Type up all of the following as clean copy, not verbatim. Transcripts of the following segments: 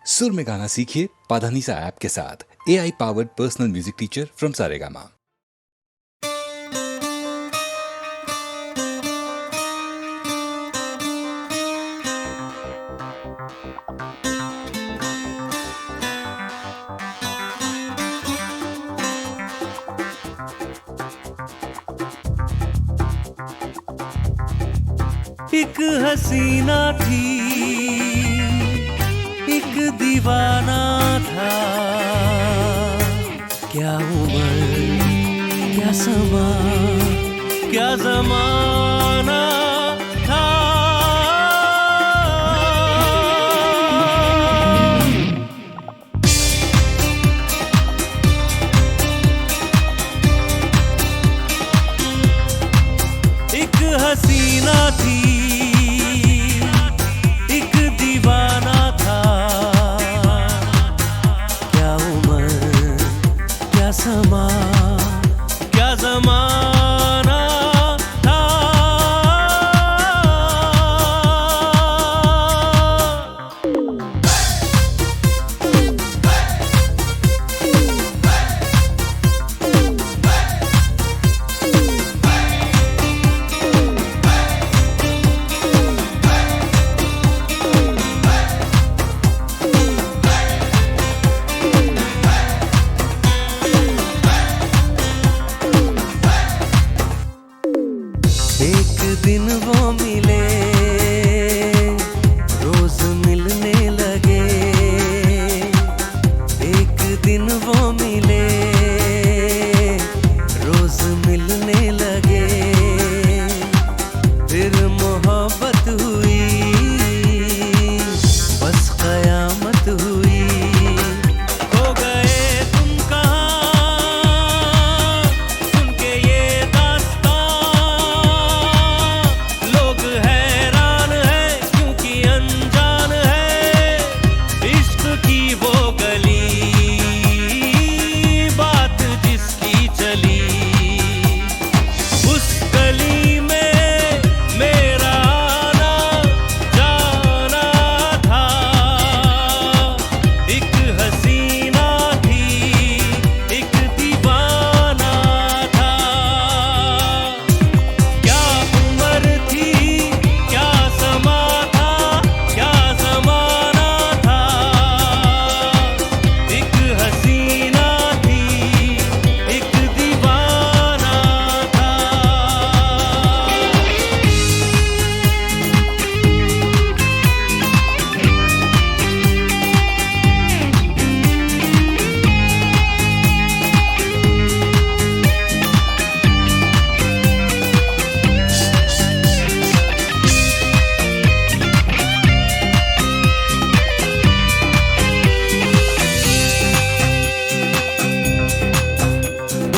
सुर में गाना सीखिए पाधानीसा ऐप के साथ। AI powered personal music teacher from Saregama. एक हसीना थी, एक दीवाना था। क्या उम्र, क्या समा, क्या जमाना था। एक हसीना थी, समा, क्या जमाना था। एक दिन वो मिले, रोज मिलने लगे। एक दिन वो मिले, रोज मिलने लगे। फिर मोहब्बत हुई, बस कयामत हुई। हो गए तुम कहाँ, सुन के ये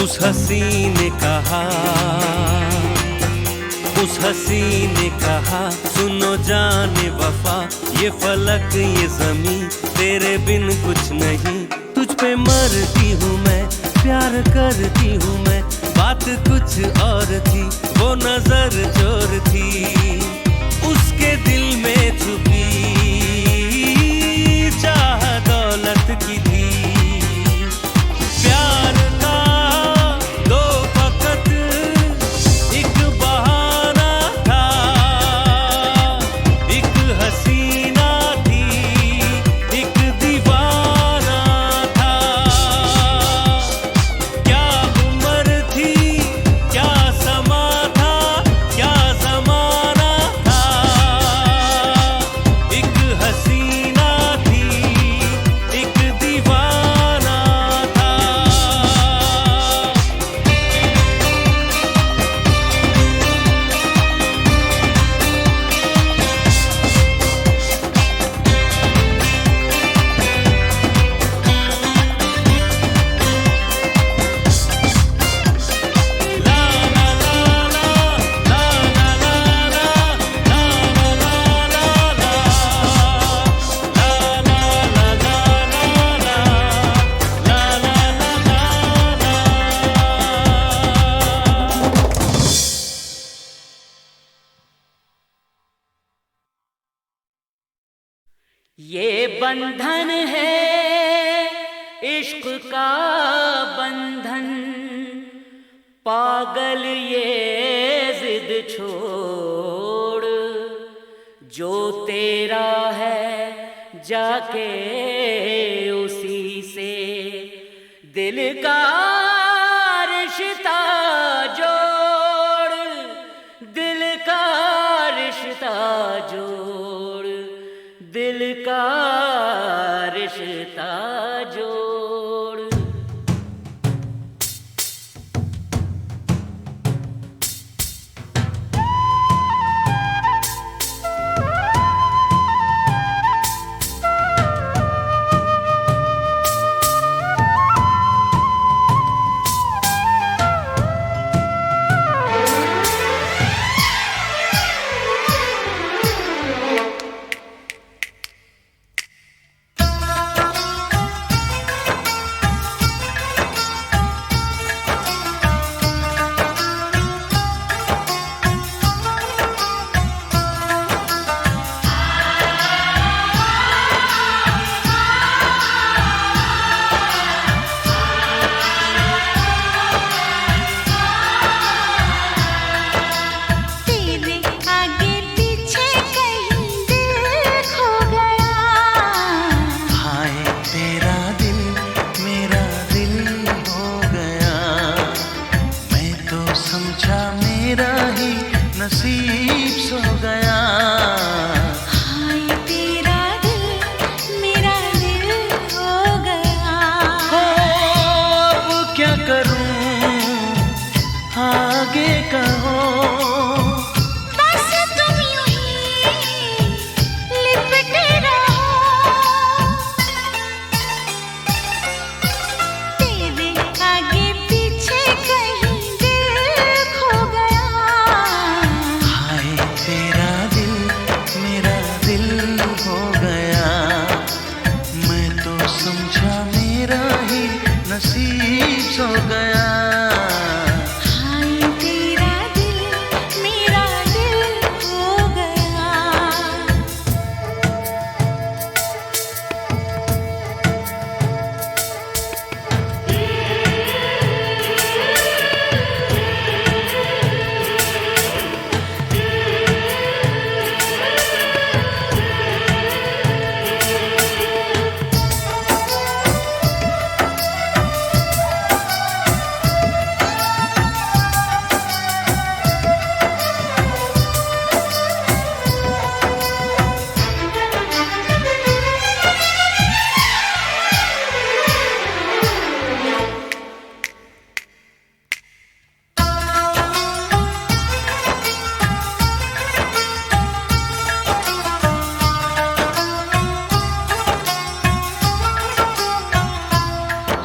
उस हसी ने कहा, उस हसी ने कहा, सुनो जाने वफा, ये फलक ये ज़मीं तेरे बिन कुछ नहीं। तुझ पे मरती हूँ मैं, प्यार करती हूँ मैं। बात कुछ और थी, वो नजर चोर थी, उसके दिल में छुपी चाह दौलत की थी। प्यार का दो फकत एक बहाना था, एक हसीना थी, एक दीवाना था। क्या उम्र थी, क्या समा था, क्या जमाना था। बंधन है इश्क का बंधन, पागल ये जिद छोड़, जो तेरा है जाके उसी से दिल का रिश्ता जोड़, दिल का रिश्ता जोड़, दिल का रिश्ता जोड़। नसीब सो गया। हाय तेरा दिल मेरा दिल हो गया। हो अब क्या करूं आगे कहो, बस तुम यूं ही लिपटे रहो। तेरे आगे पीछे कहीं दिल खो गया। हाय तेरा दिल मेरा दिल हो गया। मैं तो समझा मेरा ही नसीब सो गया। हाय तेरा दिल मेरा दिल हो गया।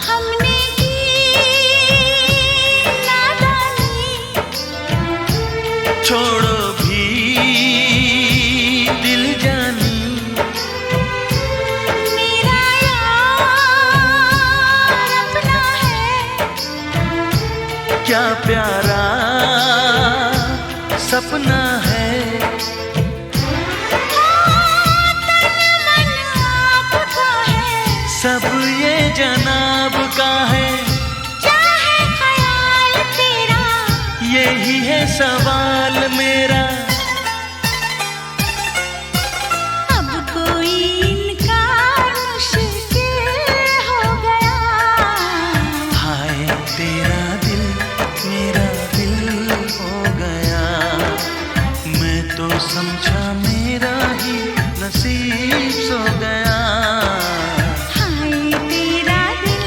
हमने की नादानी, छोड़ो भी दिल जानी। मेरा यार अपना है। क्या प्यारा सपना है। मन आपका है। सब ये जनाब का है। चाहे ख्याल तेरा, यही है सवाल मेरा। अब कोई इनकार मुश्किल हो गया। हाय तेरा दिल मेरा दिल हो गया। मैं तो समझा मेरा ही नसीब सो गया। हाय तेरा दिल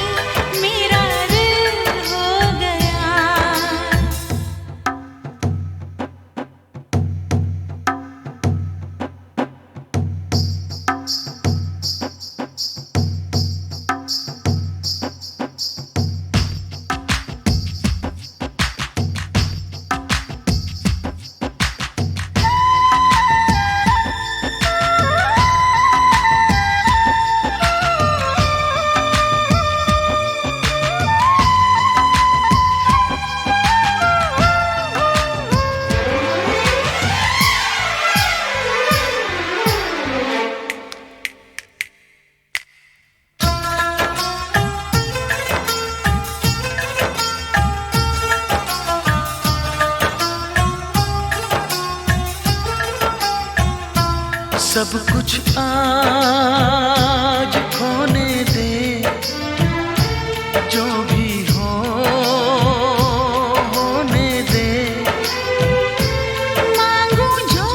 मेरा दिल हो गया। सब कुछ आज खोने दे, जो भी हो होने दे। मांगू जो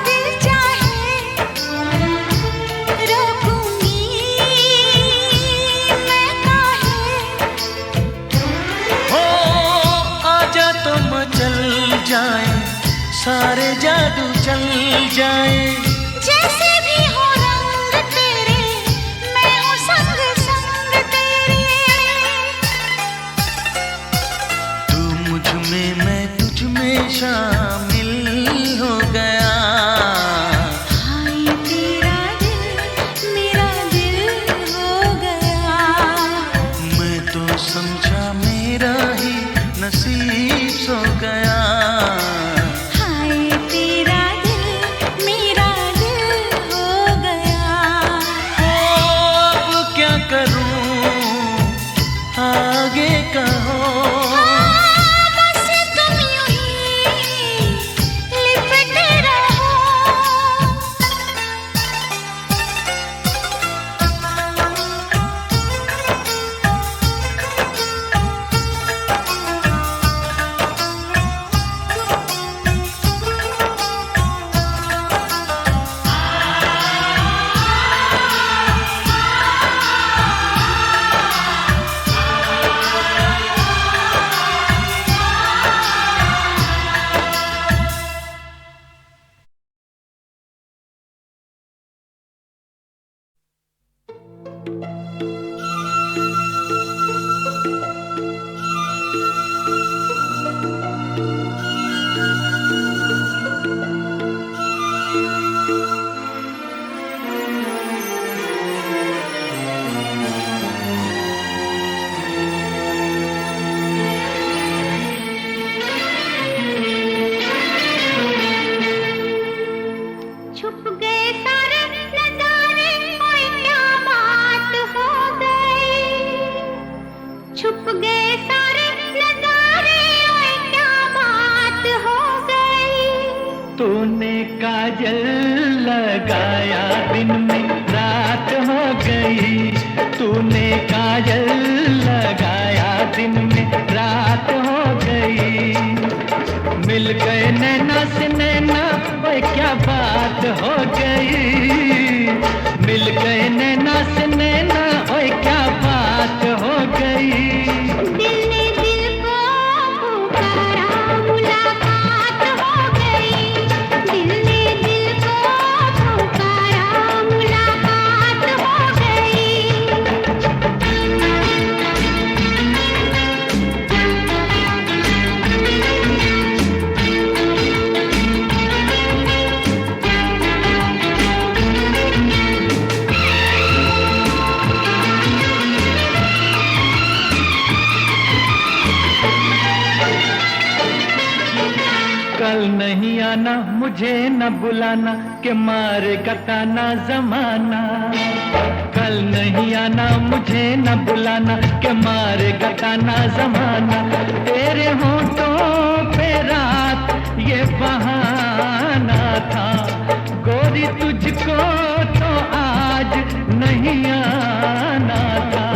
दिल चाहे, रोकूंगी मैं काहे। हो आजा तो मचल जाए, सारे जादू चल जाए। जैसे भी हो रंग तेरे, मैं हूँ संग संग तेरे। तू मुझ में, मैं तुझ में शामिल हो गया। हाय तेरा दिल मेरा दिल हो गया। मैं तो समझा मेरा ही नसीब सो गया। हाय तेरा दिल मेरा दिल हो गया। अब क्या करूं आगे कहो। बस तुम यूं ही लिपटे रहो। छुप गए सारे नजारे, ओए क्या बात हो गई। छुप गए सारे नजारे, ओए क्या बात हो गई। तूने काजल लगाया दिन में रात हो गई। तूने काजल लगाया दिन में रात हो गई। मिल गए नैना से नैना, ओए क्या बात हो गई। मिल गए नैना से नैना, ओए क्या बात हो गई। दिल ने दिल को पुकारा, मुलाकात हो गई। दिल ने दिल को पुकारा, मुलाकात हो गई। कल नहीं आना, मुझे न बुलाना, के मारेगा ताना जमाना। कल नहीं आना, मुझे न बुलाना, के मारेगा ताना जमाना। तेरे होठों पे रात ये बहाना था, गोरी तुझको तो आज नहीं आना था।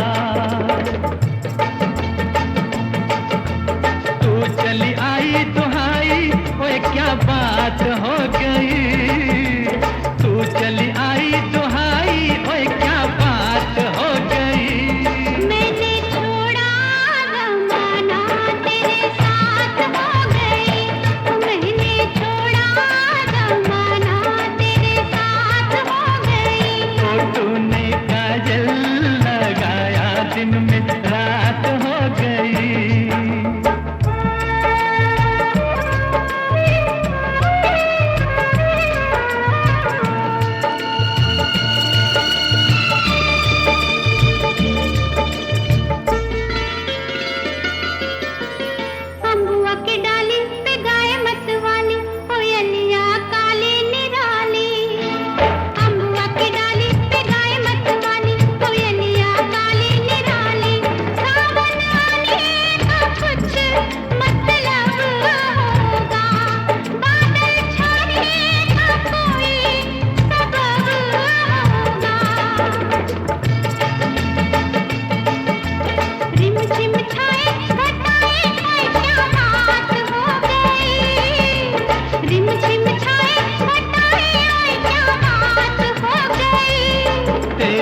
तू चली आई दुहाई, ओए क्या बात हो गई। तू चली आई दुहाई, ओए क्या बात हो गई। मैंने छोड़ा जमाना, तेरे साथ हो गई। मैंने छोड़ा जमाना, तेरे साथ हो गई। तो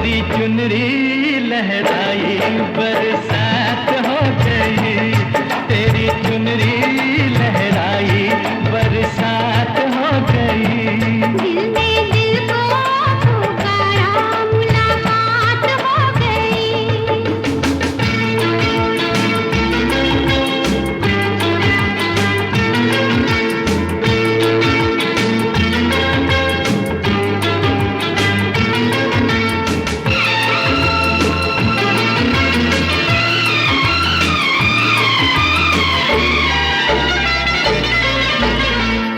तेरी चुनरी लहराई बरसात हो गई, तेरी चुनरी लहराई बरसात हो गई। दिल ने दिल को पुकारा, मुलाकात हो गई।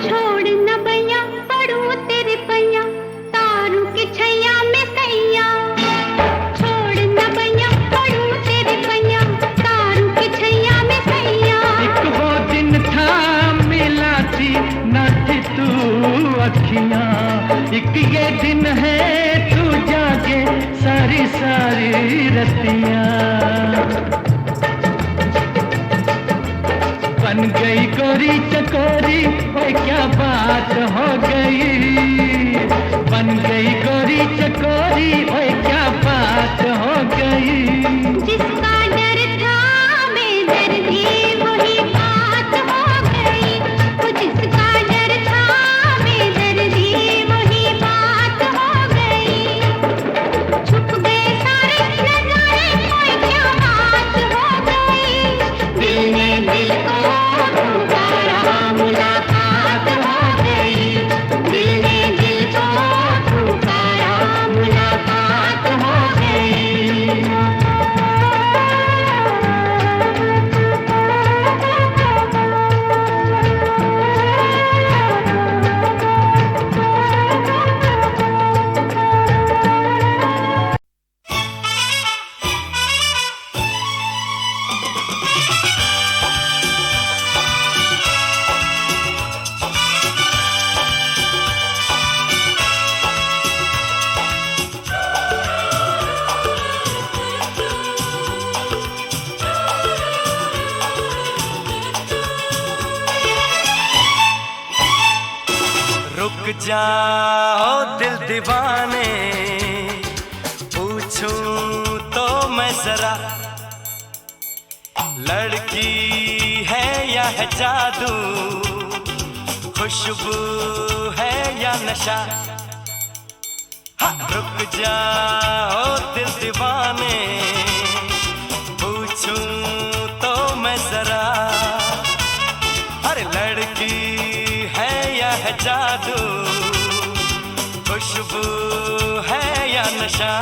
छोड़ न बैया पड़ू तेरे पैया, तारू की छैया में सैया। छोड़ न बैया पड़ू तेरे पैया, तारू की छैया में सैया। एक वो दिन था मिला थी न थी तू अखियां, एक ये दिन है तू जागे सारी सारी रतियां। बन गई गोरी चकोरी, ओए क्या बात हो गई। बन गई गोरी चकोरी, ओए क्या बात हो गई। जिसका डर था बेदर्दी, वही बात हो गई। वो जिसका डर था बेदर्दी, वही बात हो गई। छुप गए सारे नजारे, कोई क्या बात हो गई। दिल ने दिल को पुकारा, मुलाकात हो गई। दिल ने दिल को पुकारा, मुलाकात हो गई। रुक जाओ दिल दीवाने, पूछूं तो मैं जरा, लड़की है या है जादू, खुशबू है या नशा। हाँ, रुक जाओ दिल दीवाने, पूछूं तो मैं जरा, अरे लड़की है या है जादू, खुशबू है या नशा।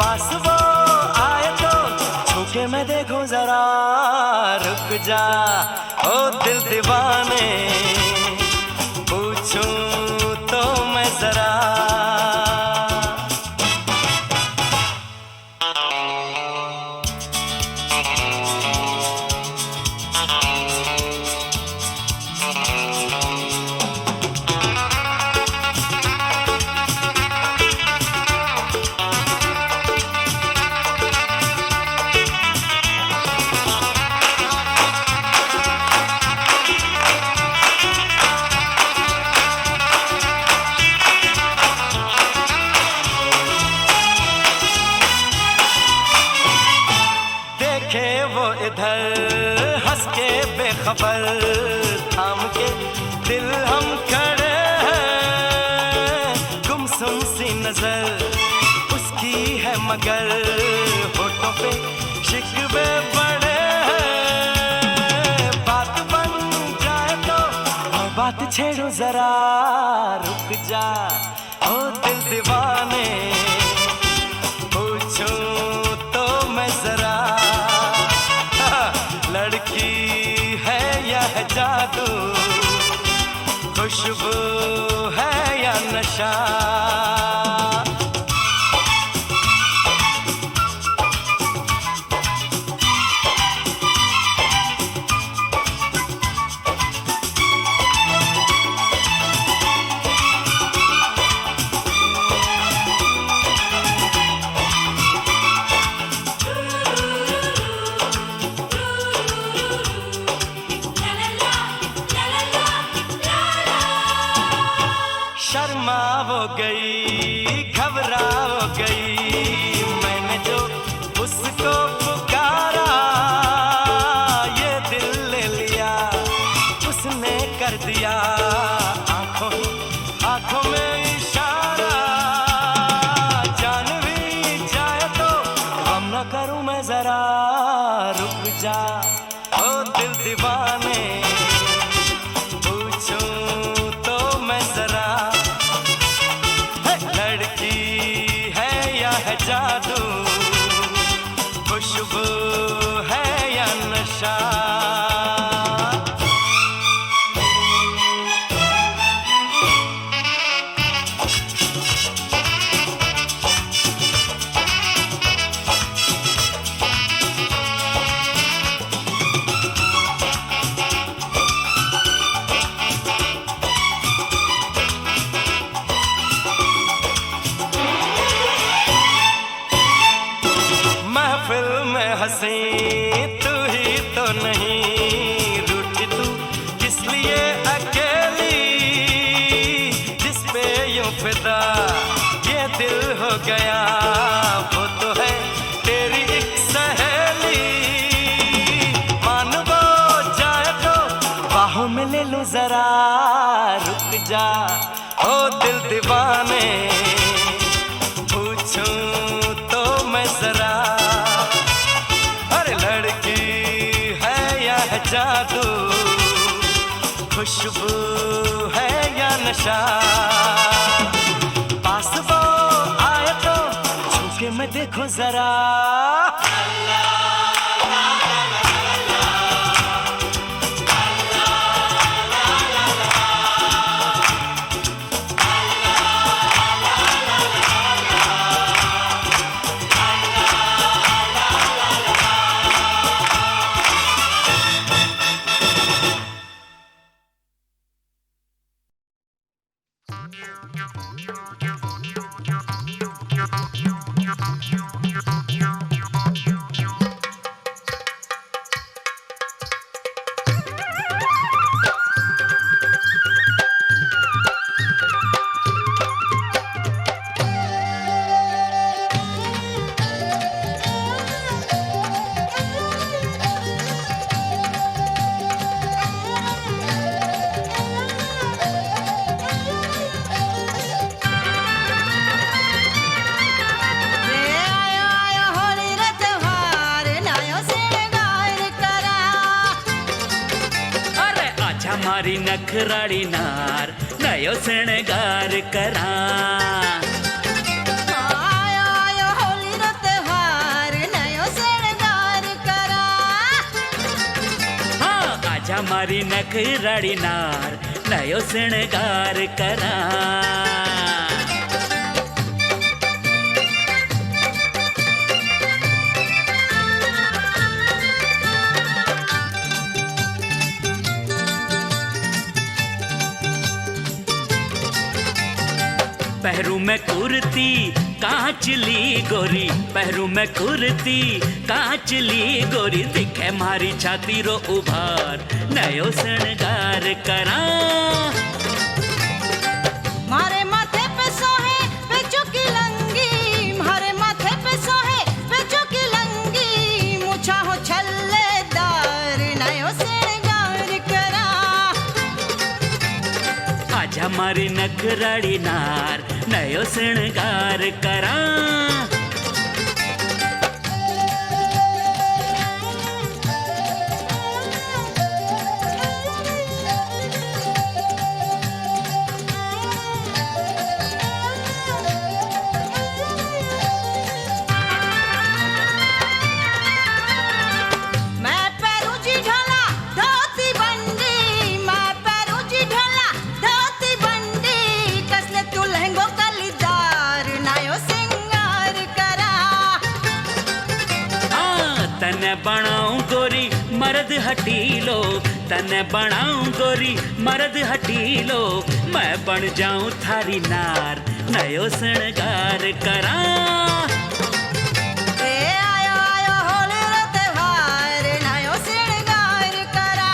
पास वो आए तो छूके मैं देखूं जरा, रुक जा ओ दिल दीवाने, पूछूं तो मैं जरा। देखे वो इधर हंस के बेखबर, थाम के दिल हम खड़े हैं, गुमसुम सी नजर उसकी है मगर, होठों पे शिकवे बड़े हैं। बात बन जाए तो और बात छेड़ो जरा, रुक जा ओ दिल दीवाने, पूछूं तो मैं जरा, लड़की है या है जादू, खुशबू है या नशा। जादू, खुशबू है या नशा। महफिल में हंसी तू ही तो नहीं, रूठी तू किस लिए अकेली, जिस पे यूं फिदा ये दिल हो गया, वो तो है तेरी एक सहेली। मान वो जाए तो बाहों में ले लो जरा, रुक जा ओ दिल दीवाने, पूछूं तो मैं जरा, अरे लड़की है या है जादू, खुशबू है या नशा। पास वो आए तो छूके मैं देखो जरा। मारी नखराड़ी नार नयो शृंगार करा। आयो आयो होली रो त्योहार नयो शृंगार करा। हाँ आजा मारी नखराड़ी नार नयो शृंगार करा। पहरू में कुर्ती कांचली गोरी, पहरू में कुर्ती कांचली गोरी, दिखे मारी छाती रो उभार नयो शृंगार करा। मारे माथे पे सोहे पेचो की लंगी, मारे माथे पे सोहे पेचो की लंगी, मुछा हो छल्लेदार नयो शृंगार करा। आजा मारी नखराड़ी नार नयो शृंगार करा। मैं पैरू जी ढोला धोती बंडी, मैं पैरू जी ढोला धोती बंडी, कसले तू लहंगो कलीदार नयो सिंगार करा। तने बनाऊं गोरी मर्द हटीलो, तने बनाऊं गोरी मर्द हटीलो, मैं बन जाऊं थारी नार नयो शृंगार करा। ए आयो आयो होली रो त्योहार नयो शृंगार करा।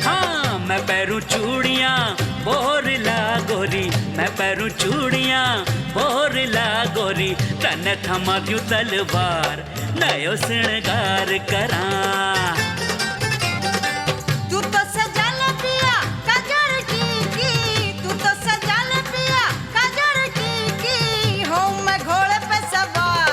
हाँ मैं पैरूं चूड़ियां बोरला गोरी, मैं पैरूं चूड़ियां बोरला गोरी, तने थमा दूं तलवार नयो शृंगार करा। तू तो सजल पिया काजल की, तू तो सजल पिया काजल की, हो मैं घोड़े पे सवार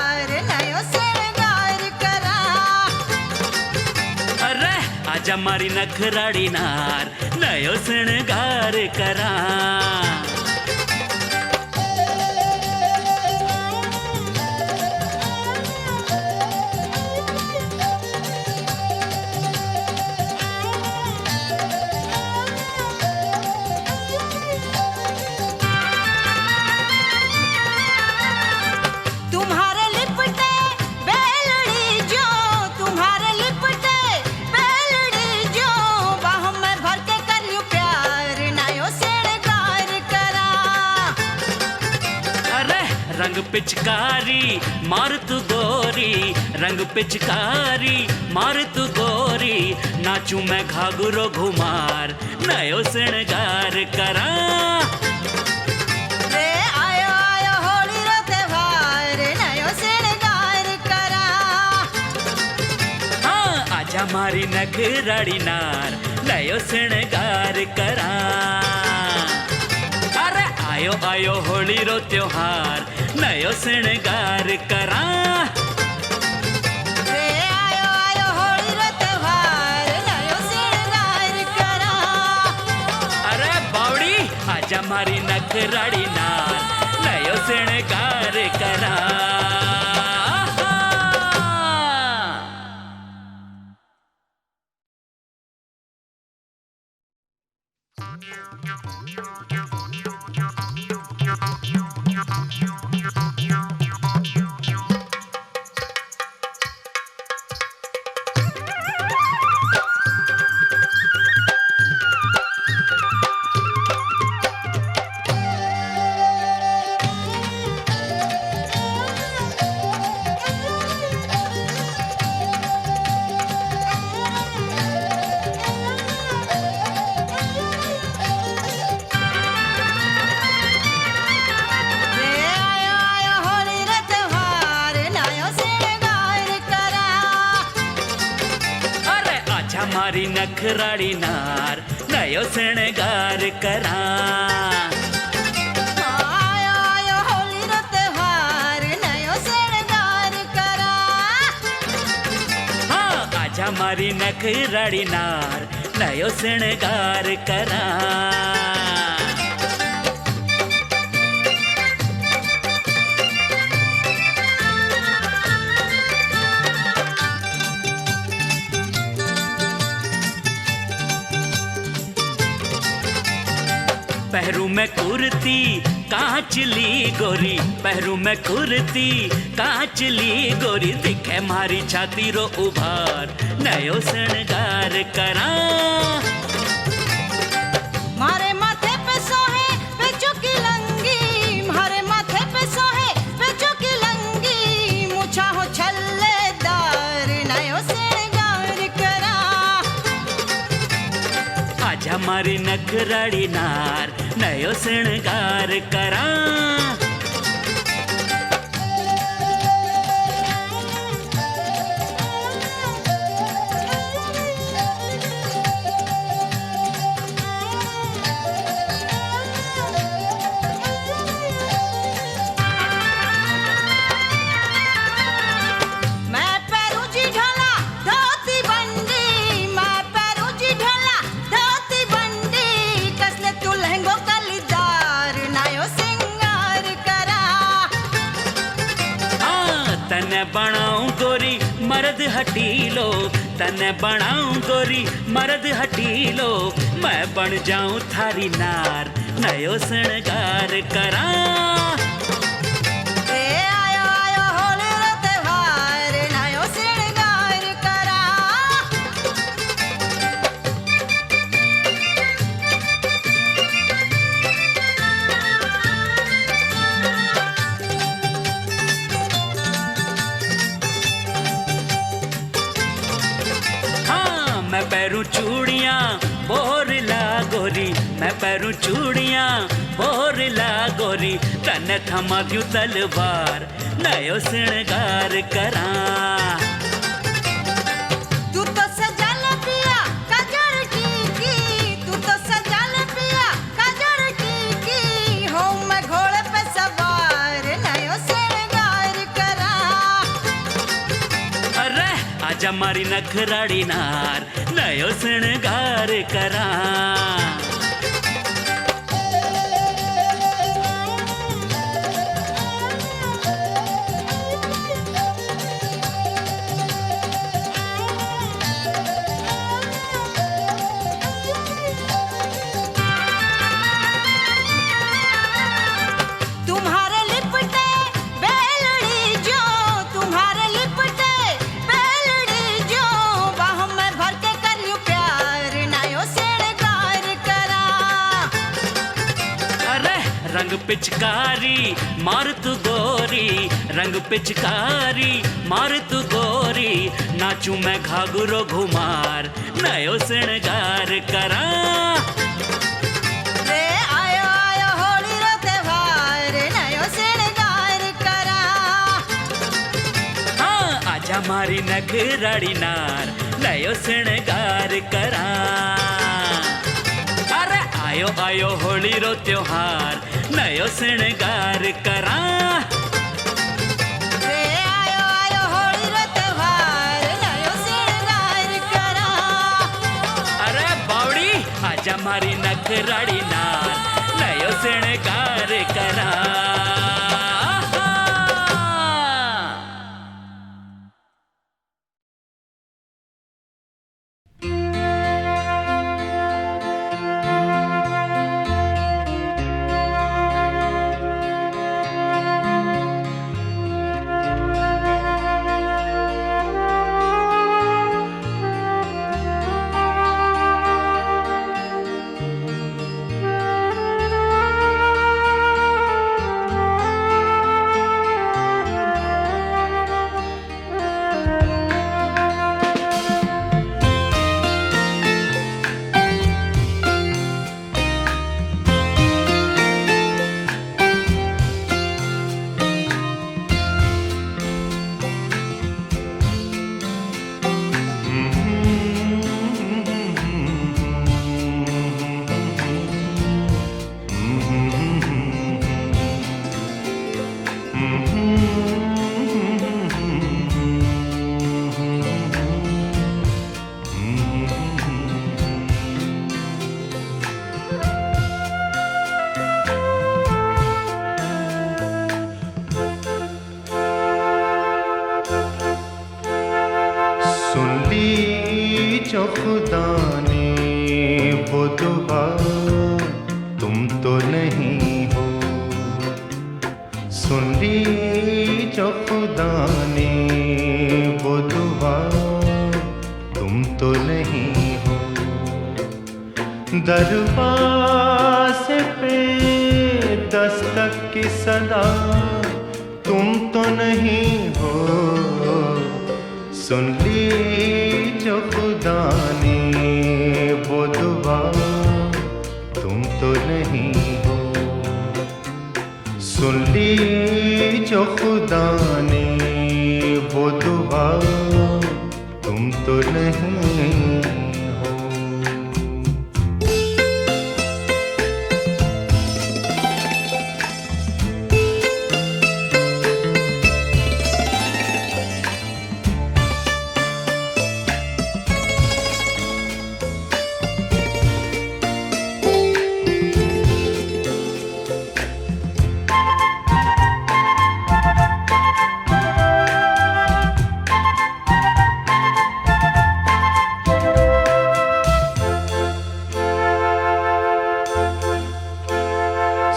आजा मारी नखराड़ी नार नयो शृंगार करा रंग पिचकारी मार तू गोरी रंग पिचकारी मार तू गोरी नाचू मैं घाघरो घुमार नयो शृंगार करा रे आयो आयो होली रो त्योहार नयो शृंगार करा हाँ आजा मारी नखराड़ी नार नयो शृंगार करा अरे आयो आयो होली रो त्योहार नयो शृंगार करा रे आयो आयो होली रो त्योहार नयो शृंगार करा अरे बावड़ी आजा मारी नखराड़ी नार नयो शृंगार करा मारी नखराड़ी नार नयो शृंगार करा आयो आयो होली रो त्योहार नयो शृंगार करा हाँ आजा मारी नखराड़ी नार नयो शृंगार करा पहरू में कुर्ती कांचली गोरी पहरू में कुर्ती कांचली गोरी दिखे मारी छाती रो उभार नयो शृंगार करा मारे माथे पे सोहे बेचो की लंगी मारे माथे पे सोहे बेचो की लंगी मुछा हो छल्लेदार नयो शृंगार करा आजा मारी नखराड़ी नार नयो शृंगार करा तने बनाऊं गोरी मर्द हटीलो तने बनाऊं गोरी मर्द हटीलो मैं बन जाऊं थारी नार नयो शृंगार करा आयो आयो होली रो त्योहार नयो शृंगार करा मैं पैरू चूड़ियां बोरला गोरी मैं पैरू चूड़ियां बोरला गोरी तने थमा दूं तलवार नयो शृंगार करा तू तो सजा ले पिया काजल की तू तो सजा ले पिया काजल की हो मैं घोड़े पे सवार नयो शृंगार करा आजा मारी नखराड़ी नार नयो शृंगार करा तुम्हारे लिपटे बेलड़ी जो तुम्हारे लिपटे बेलड़ी जो बाह में भर के करियो प्यार नयो शृंगार करा अरे रंग पिचकारी मार तू गोरी रंग पिचकारी मार तू गोरी नाचू मैं घाघरो घुमार नयो शृंगार करा रे आयो आयो होली रो त्योहार नयो शृंगार करा हाँ आजा मारी नखराड़ी नार नयो शृंगार करा अरे आयो आयो होली रो त्योहार नयो शृंगार करा रे आयो आयो होली रो त्योहार नयो शृंगार करा अरे बावड़ी आजा मारी नखराड़ी नार नयो शृंगार करा जो खुदा ने वो दुआ तुम तो नहीं हो, सुन ली जो खुदा ने वो दुआ तुम तो नहीं हो। दरवाज़े पे दस्तक की सदा तुम तो नहीं हो, सुन ली जो खुदा ने वो दुआ तुम तो नहीं हो। सुन ली जो खुदा ने वो दुआ तुम तो नहीं हो।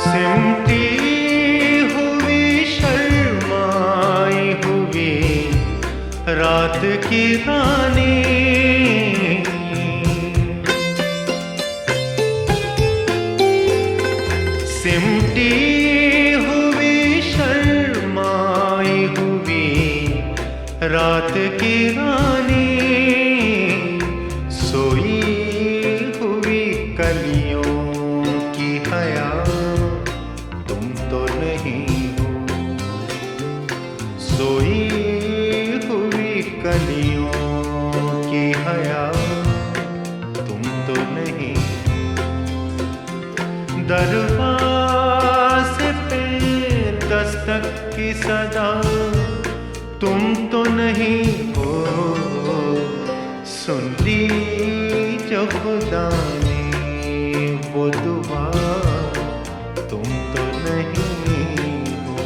सिमटी हुई शर्माई हुई रात की रानी, सिमटी हुई शर्माई हुई रात की रानी, सोई हुई कलियों की हया तुम तो नहीं हो। सोई हुई कलियों की हया तुम तो नहीं हो। दरवाज़े पे दस्तक की सदा तुम तो नहीं हो, जो खुदा ने वो दुआ तुम तो नहीं हो।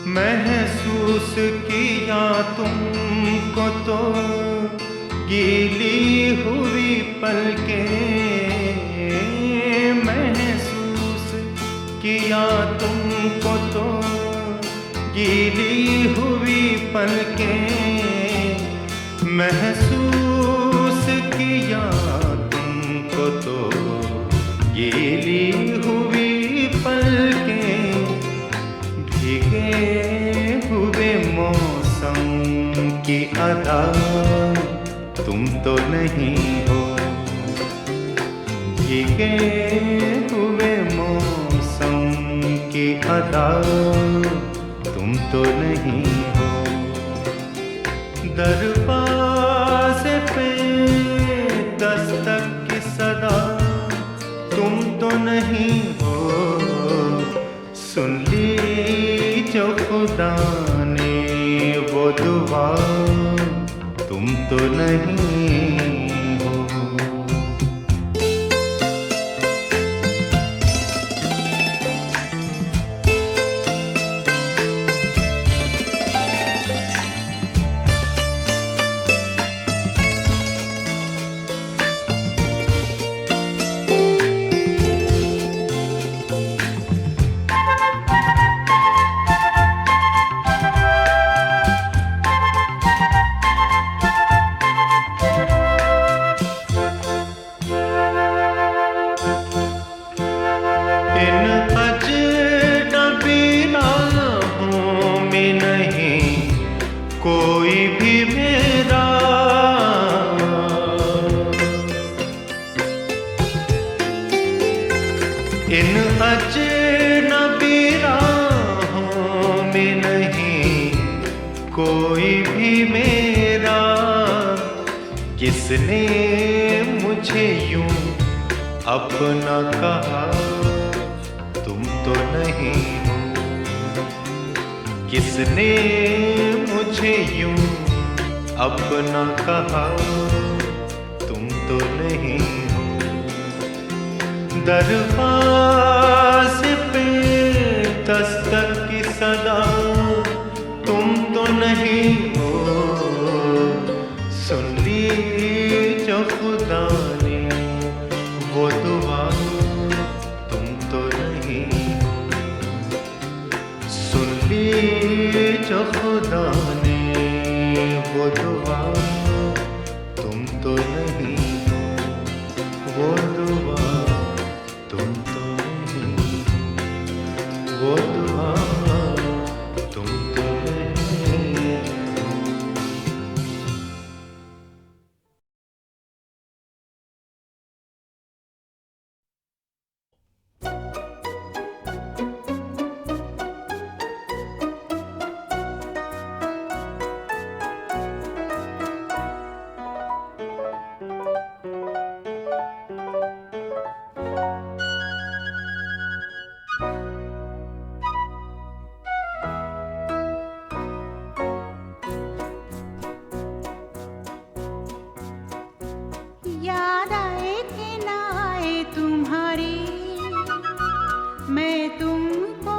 महसूस किया तुमको तो गीली हुई पलकें, महसूस किया तुमको तो गीली हुई पलकें, महसूस किया तुमको तो गीली हुई पलकें, भीगे हुए मौसम की अदा तुम तो नहीं हो। भीगे हुए मौसम की अदा तुम तो नहीं हो। दरवाजे पे दस्तक की सदा तुम तो नहीं हो। सुन ली जो खुदा ने वो दुआ तुम तो नहीं हो। इन अजनबी राहों में नहीं कोई भी मेरा, इन अजनबी राहों में नहीं कोई भी मेरा। किसने मुझे यूं अपना कहा तुम तो नहीं हो। किसने मुझे यूं अपना कहा तुम तो नहीं हो। दरवाज़े पे दस्तक की सदा तुम तो नहीं हो। सुन ली जो खुदा ने वो दुआ तुम तो नहीं हो। सुन ली जो खुदा ने वो दुआ तुम तो नहीं हो। वो दुआ तुम तो नहीं हो। वो दुआ तुम तो नहीं हो। याद आए कि ना आए तुम्हारी, मैं तुमको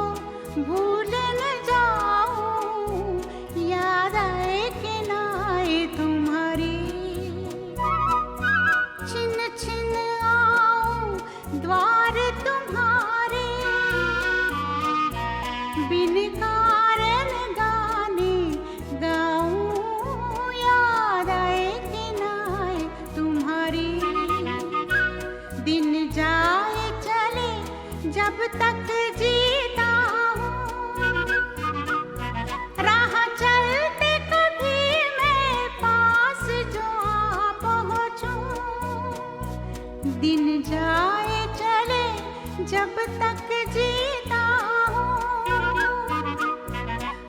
भूल न जाऊं। याद आए कि ना आए तुम्हारी, छिन छिन आऊं द्वार तुम्हारे, बिन कारण गाने गाऊं। याद आए कि ना आए तुम्हारी। तक जीता हूँ, राह चलते कभी मैं पास जो आ पहुँचूं, दिन जाए चले जब तक जीता हूँ,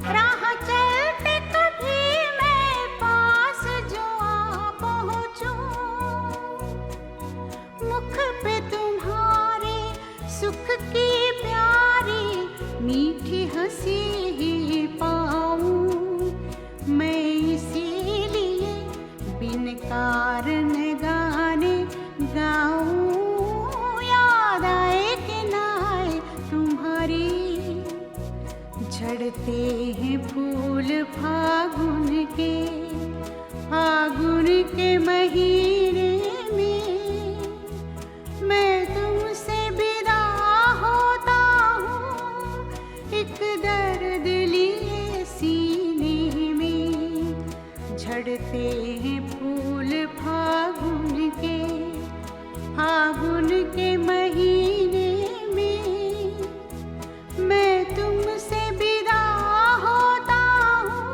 राह चलते कभी मैं पास जो आ पहुँचूं, मुख पे तुम्हारे सुख की प्यारी मीठी हंसी ही पाऊं, मैं इसीलिए बिन कारण गाने गाऊं, याद आए कि ना आए तुम्हारी, झड़ते हैं फूल फागुन के महीने में, मैं तुमसे विदा होता हूँ, एक दर्द लिए सीने में, झड़ते हैं फूल फागुन के महीने में, मैं तुमसे विदा होता हूँ,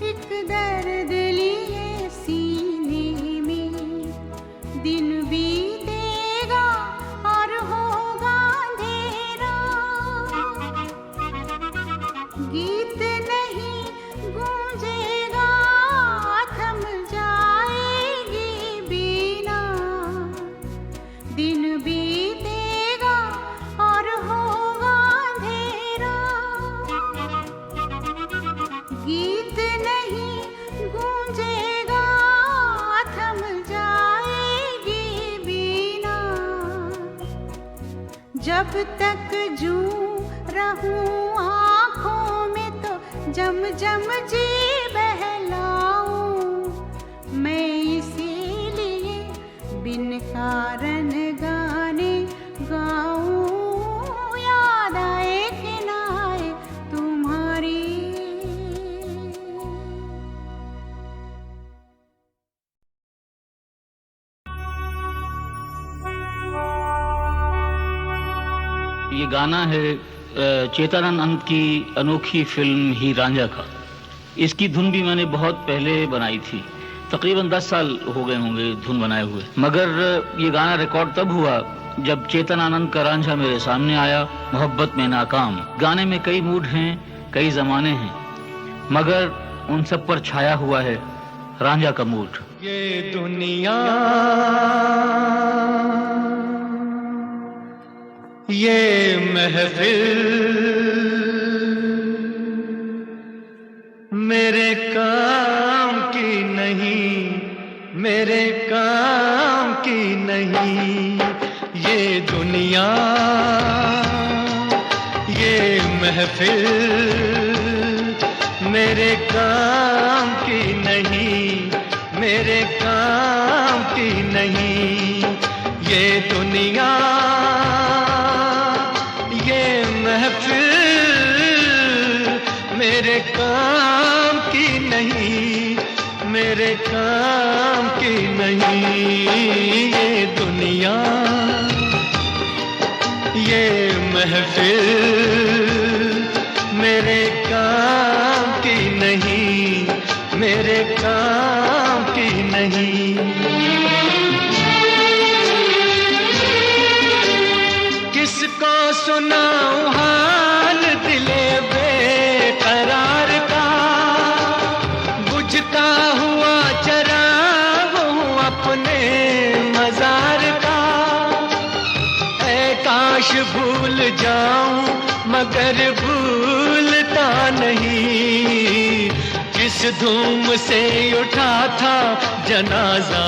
एक दर्द लिए सीने में, दिन बीतेगा और होगा अंधेरा, गीत नहीं गूंजेगा, थम जाएगी बीना, दिन बीतेगा और होगा अंधेरा, गीत नहीं गूंजेगा, थम जाएगी बीना, जब तक जूं रहूं आँखों में तो जम जम जी बहलाऊं, मैं इसीलिए बिन कारण गाने गाऊं, याद आए कि ना आए तुम्हारी। ये गाना है चेतनानंद की अनोखी फिल्म ही रांझा का। इसकी धुन भी मैंने बहुत पहले बनाई थी, तकरीबन 10 साल हो गए होंगे धुन बनाए हुए, मगर ये गाना रिकॉर्ड तब हुआ जब चेतनानंद का रांझा मेरे सामने आया, मोहब्बत में नाकाम। गाने में कई मूड हैं, कई जमाने हैं, मगर उन सब पर छाया हुआ है रांझा का मूड। ये दुनिया ये महफिल मेरे काम की नहीं, मेरे काम की नहीं, ये दुनिया ये महफिल मेरे काम की नहीं, मेरे काम की नहीं, ये दुनिया ये महफिल मेरे काम की नहीं, मेरे काम की नहीं, ये दुनिया ये महफिल मेरे काम की नहीं, मेरे काम की नहीं। किसको सुनाऊं हाल दिले बेकरार का, बुझता हुआ चराग हूँ अपने मजार का, ऐ काश भूल जाऊं मगर भूलता नहीं, जिस धूम से उठा था जनाजा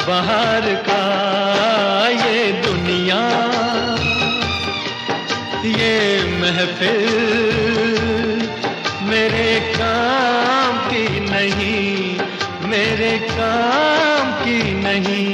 बाहर का, ये दुनिया ये महफिल मेरे काम की नहीं, मेरे काम की नहीं।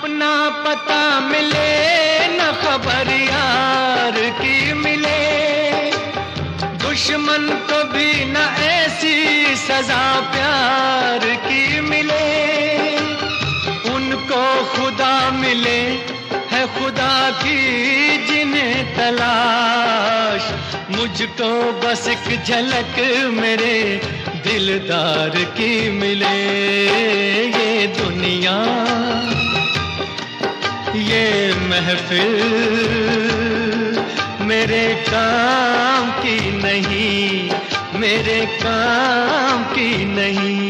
अपना पता मिले न खबर यार की मिले, दुश्मन को भी न ऐसी सजा प्यार की मिले। उनको खुदा मिले है खुदा की जिन्हें तलाश, मुझको बस एक झलक मेरे दिलदार की मिले। ये दुनिया ये महफिल मेरे काम की नहीं, मेरे काम की नहीं।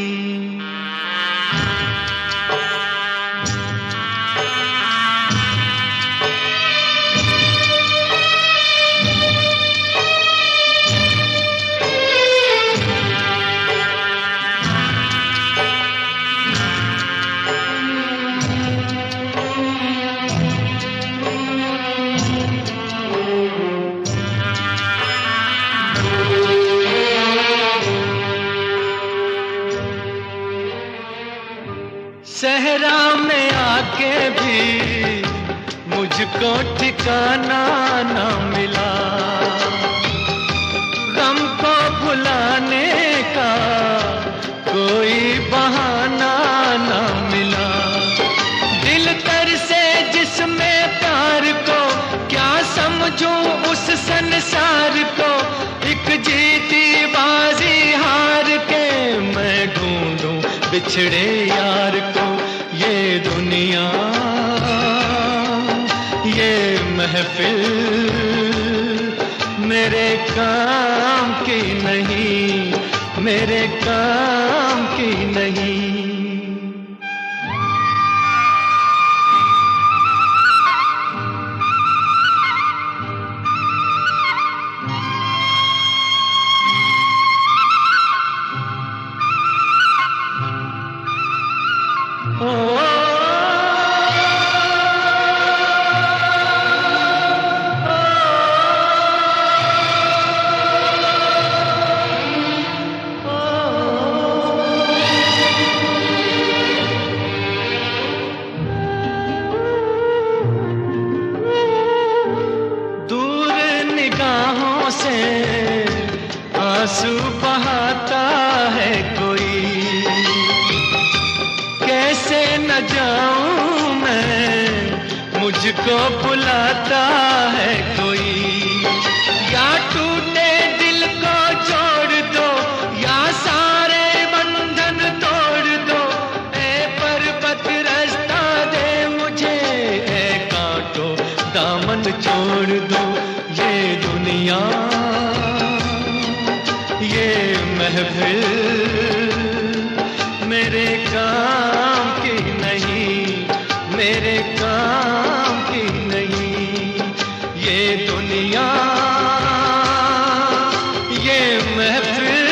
सहरा में आके भी मुझको ठिकाना ना मिला, गम को भुलाने का कोई बहाना ना मिला। दिल तर से जिसमें प्यार को क्या समझूं उस संसार को, एक जीती बाजी हार के मैं ढूंढूं बिछड़े यार को। ये दुनिया ये महफिल मेरे काम की नहीं, मेरे काम की नहीं। आंसू बहाता है कोई, कैसे न जाऊं मैं, मुझको बुलाता है कोई। या टूटे दिल को जोड़ दो या सारे बंधन तोड़ दो, ऐ पर्वत रास्ता दे मुझे, ऐ कांटो दामन छोड़ दो। ये दुनिया ये महफिल मेरे काम की नहीं, मेरे काम की नहीं। ये दुनिया ये महफिल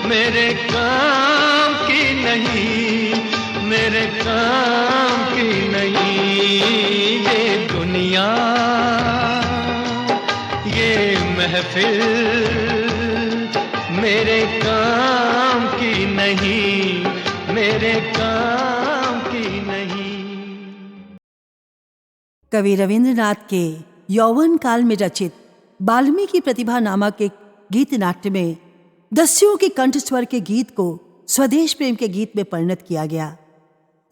मेरे काम की नहीं, मेरे काम की नहीं। ये दुनिया ये महफिल मेरे काम की नहीं, मेरे काम की नहीं। कवि रविंद्रनाथ के यौवन काल में रचित वाल्मीकि प्रतिभा नामक एक गीत नाट्य में दस्युओं के कंठ स्वर के गीत को स्वदेश प्रेम के गीत में परिणत किया गया।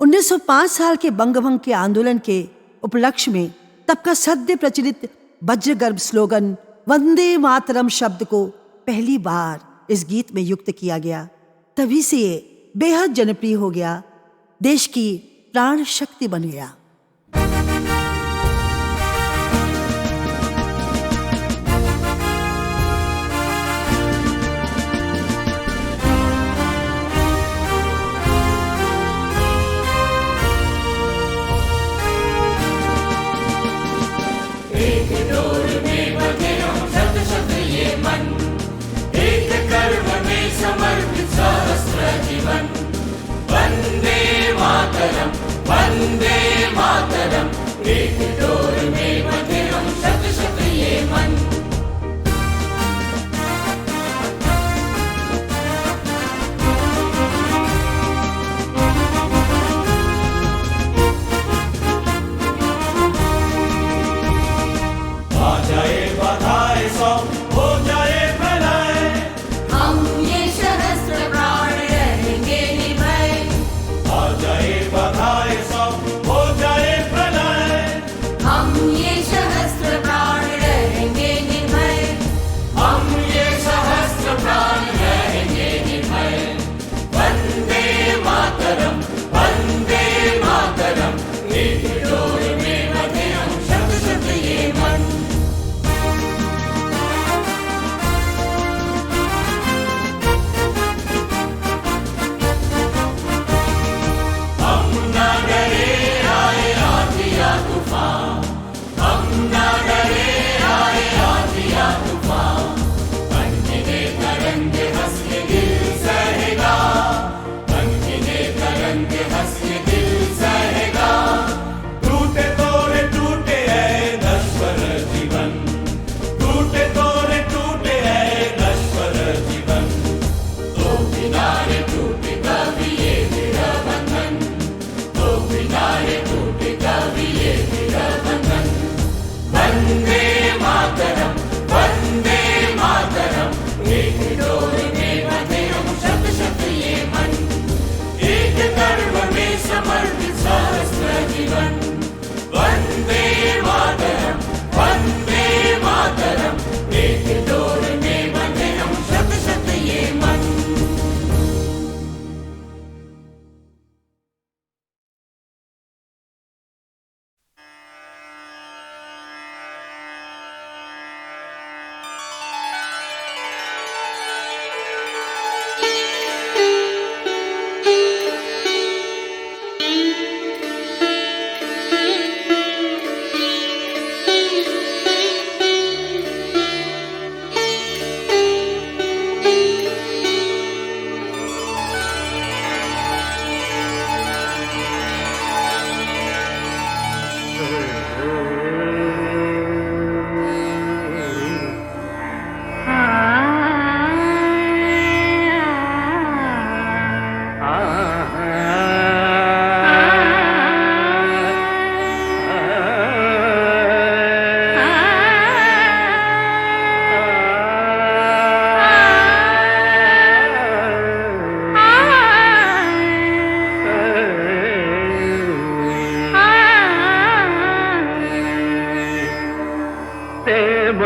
1905 साल के बंगभंग के आंदोलन के उपलक्ष्य में तब का सद्य प्रचलित वज्रगर्भ स्लोगन वंदे मातरम शब्द को पहली बार इस गीत में युक्त किया गया। तभी से ये बेहद जनप्रिय हो गया, देश की प्राण शक्ति बन गया।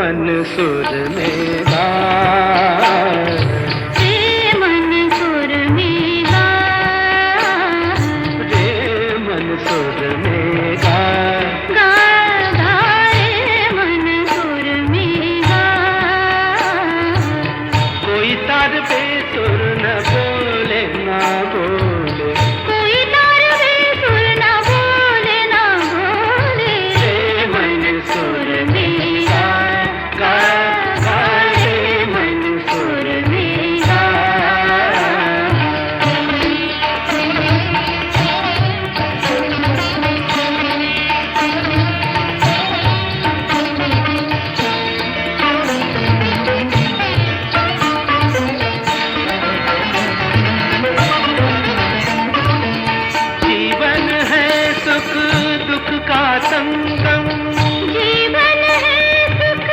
मन सुर में गा, रे मन सुर में गा, रे मन सुर में गा, गा गा रे मन सुर में गा। कोई तार बेसुर न बोले ना बोले, कोई तार बेसुर ना बोले ना बोले, रे मन सुर में गा, गा गा रे मन सुर में गा। जीवन है सुख दुख का संगम, जीवन है सुख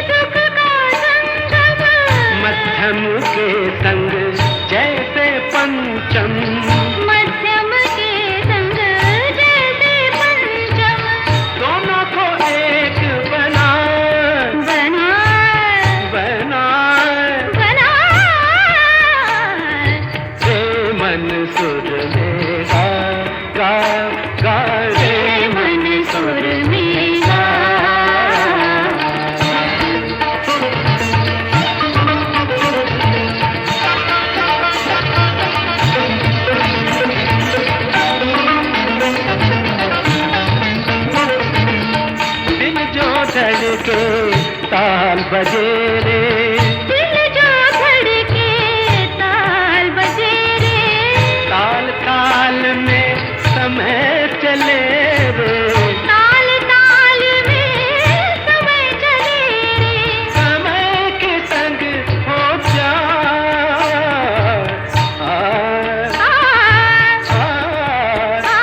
दुख का संगम, मध्यम के संग जैसे पंचम, मध्यम के संग जैसे पंचम, दोनों को एक बना बना बना, बना रे मन सुर में गा, गा गा रे मन सुर में गा। दिल जो धड़के ताल बजे रे, दिल जो धड़के ताल बजे रे, ताल ताल में समय चले रे, ताल ताल में समय चले रे, समय के संग हो जा, आ, आ आ, आ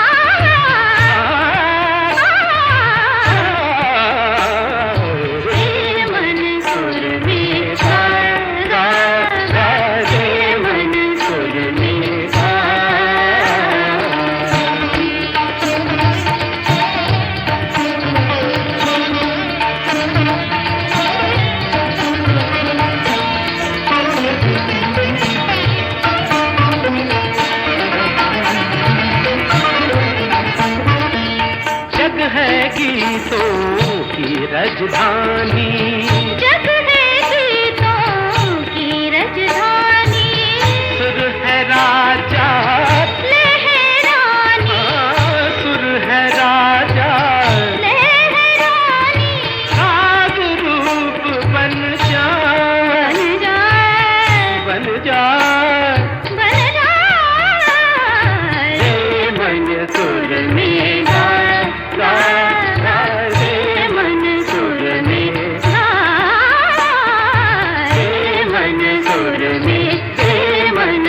रे मन सुर में गा, गा गा रे मन सुर में गा। जग है गीतों की राजधानी, जग है गीतों की राजधानी, सुर है राजा, लहरानी, सुर है राजा, लहरानी, राग रूप बन जा, बन जाए, बन जा, बन जाए, रे मन सुर में गा, गा गा रे मन सुर में गा, रे मन सुर में, रे मन